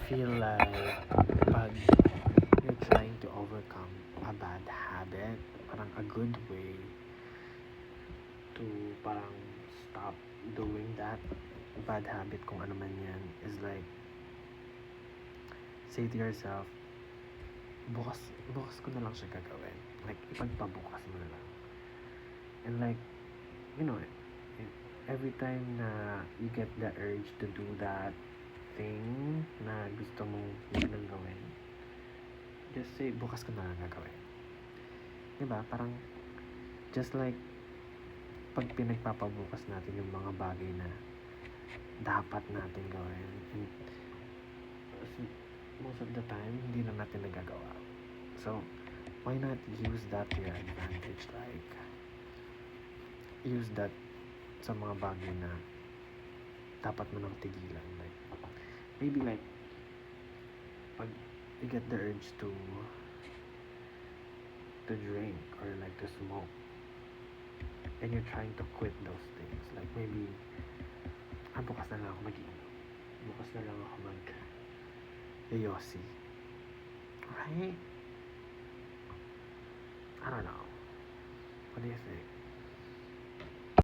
feel like pag you're trying to overcome a bad habit, parang a good way to parang stop doing that bad habit kung ano man yan is like say to yourself, bukas bukas ko na lang siya gagawin. Like ipagpabukas mo na lang. And like, you know, every time na you get the urge to do that thing na gusto mong huwag nang gawin, just say, bukas ko na lang gagawin. Diba? Parang, just like, pag pinagpapabukas natin yung mga bagay na dapat natin gawin, and most of the time, hindi na natin nagagawa. So, why not use that to your advantage? Like, use that sa mga bagay na dapat mo nang tigilan. Like, maybe like, pag you get the urge to drink or like to smoke, and you're trying to quit those things. Like maybe, bukas na lang ako mag-inom. Bukas na lang ako mag-yoyosi. Right? I don't know. What do you think?